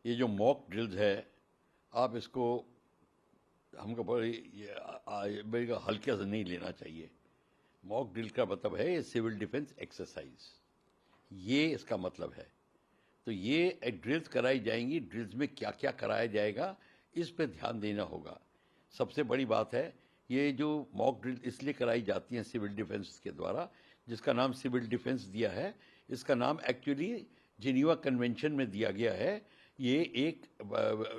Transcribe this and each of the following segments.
ये जो mock drills है, आप इसको हमको बड़ी मेरे हल्के से नहीं लेना चाहिए। मॉक ड्रिल का मतलब है ये सिविल डिफेंस एक्सरसाइज, ये इसका मतलब है। तो ये ड्रिल्स कराई जाएंगी, ड्रिल्स में क्या क्या कराया जाएगा इस पे ध्यान देना होगा। सबसे बड़ी बात है, ये जो मॉक ड्रिल इसलिए कराई जाती हैं सिविल डिफेंस के द्वारा, जिसका नाम सिविल डिफेंस दिया है, इसका नाम एक्चुअली जिनीवा कन्वेंशन में दिया गया है। ये एक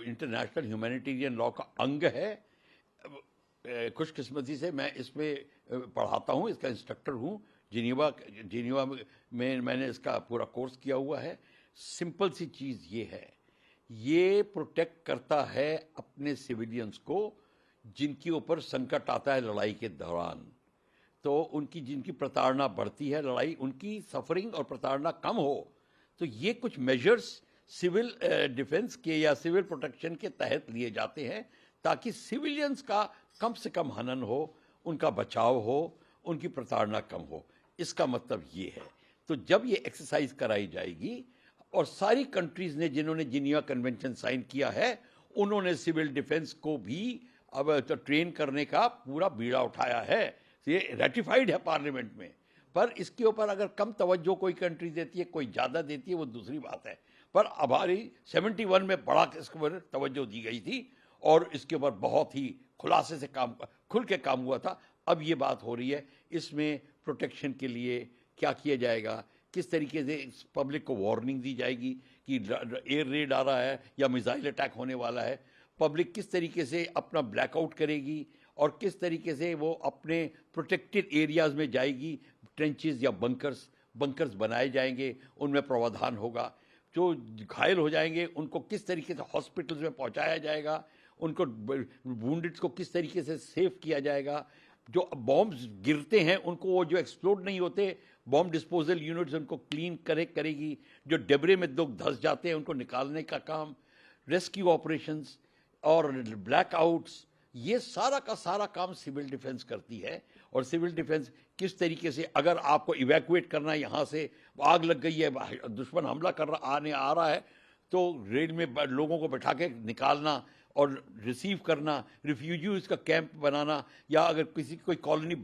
इंटरनेशनल ह्यूमैनिटेरियन लॉ का अंग है। खुशकिस्मती से मैं इसमें पढ़ाता हूँ, इसका इंस्ट्रक्टर हूँ। जिनीवा में मैंने इसका पूरा कोर्स किया हुआ है। सिंपल सी चीज़ ये है, ये प्रोटेक्ट करता है अपने सिविलियंस को जिनके ऊपर संकट आता है लड़ाई के दौरान। तो उनकी जिनकी प्रताड़ना बढ़ती है, लड़ाई उनकी सफरिंग और प्रताड़ना कम हो, तो ये कुछ मेजर्स सिविल डिफेंस के या सिविल प्रोटेक्शन के तहत लिए जाते हैं, ताकि सिविलियंस का कम से कम हनन हो, उनका बचाव हो, उनकी प्रताड़ना कम हो। इसका मतलब ये है। तो जब ये एक्सरसाइज कराई जाएगी, और सारी कंट्रीज ने जिन्होंने जिनीवा कन्वेंशन साइन किया है, उन्होंने सिविल डिफेंस को भी अब तो ट्रेन करने का पूरा बीड़ा उठाया है। ये रेटिफाइड है पार्लियामेंट में। पर इसके ऊपर अगर कम तवज्जो कोई कंट्री देती है, कोई ज़्यादा देती है, वो दूसरी बात है। पर हमारी 71 में बड़ा इसके ऊपर तवज्जो दी गई थी और इसके ऊपर बहुत ही खुलासे से खुल के काम हुआ था। अब ये बात हो रही है, इसमें प्रोटेक्शन के लिए क्या किया जाएगा, किस तरीके से पब्लिक को वार्निंग दी जाएगी कि एयर रेड आ रहा है या मिसाइल अटैक होने वाला है, पब्लिक किस तरीके से अपना ब्लैकआउट करेगी और किस तरीके से वो अपने प्रोटेक्टेड एरियाज में जाएगी। ट्रेंचेस या बंकर्स बनाए जाएंगे, उनमें प्रावधान होगा। जो घायल हो जाएंगे उनको किस तरीके से हॉस्पिटल्स में पहुंचाया जाएगा, उनको वुंडेड्स को किस तरीके से सेव किया जाएगा। जो बॉम्ब्स गिरते हैं उनको, वो जो एक्सप्लोड नहीं होते, बॉम्ब डिस्पोजल यूनिट्स उनको क्लीन करेगी। जो डेब्रे में लोग धंस जाते हैं उनको निकालने का काम, रेस्क्यू ऑपरेशंस और ब्लैकआउट्स, ये सारा का सारा काम सिविल डिफेंस करती है। और सिविल डिफेंस किस तरीके से, अगर आपको इवैक्यूएट करना है, यहाँ से आग लग गई है, दुश्मन हमला आ रहा है, तो रेल में लोगों को बैठा के निकालना और रिसीव करना, रिफ्यूजीज का कैंप बनाना, या अगर किसी की कोई कॉलोनी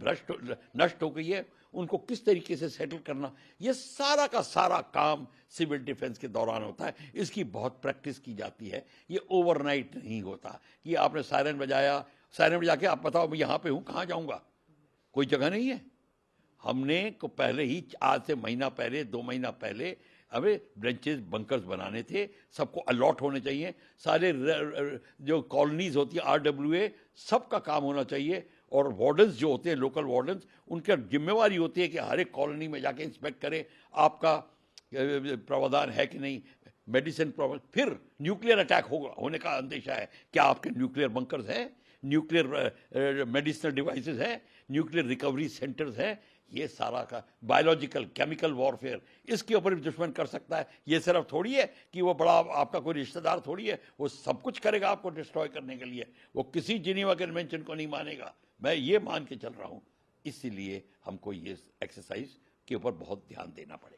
नष्ट हो गई है उनको किस तरीके से सेटल करना, ये सारा का सारा काम सिविल डिफेंस के दौरान होता है। इसकी बहुत प्रैक्टिस की जाती है, ये ओवरनाइट नहीं होता कि आपने सायरन बजा के आप बताओ मैं यहाँ पे हूँ, कहाँ जाऊँगा, कोई जगह नहीं है। हमने को पहले ही, आज से महीना पहले, 2 महीना पहले, हमें ब्रेंचेस बंकर्स बनाने थे, सबको अलॉट होने चाहिए। सारे जो कॉलोनीज होती है RWA, सबका काम होना चाहिए। और वार्डन्स जो होते हैं, लोकल वार्डन्स, उनकी जिम्मेवारी होती है कि हर एक कॉलोनी में जाके इंस्पेक्ट करें आपका प्रावधान है कि नहीं, मेडिसिन फिर न्यूक्लियर अटैक होने का अंदेशा है, क्या आपके न्यूक्लियर बंकर्स हैं, न्यूक्लियर मेडिसिनल डिवाइसेस हैं, न्यूक्लियर रिकवरी सेंटर्स हैं। ये सारा का बायोलॉजिकल केमिकल वॉरफेयर, इसके ऊपर भी दुश्मन कर सकता है। ये सिर्फ थोड़ी है कि वो बड़ा आपका कोई रिश्तेदार थोड़ी है, वो सब कुछ करेगा आपको डिस्ट्रॉय करने के लिए। वो किसी जिनीवा कन्वेंशन को नहीं मानेगा, मैं ये मान के चल रहा हूँ। इसीलिए हमको ये एक्सरसाइज के ऊपर बहुत ध्यान देना पड़ेगा।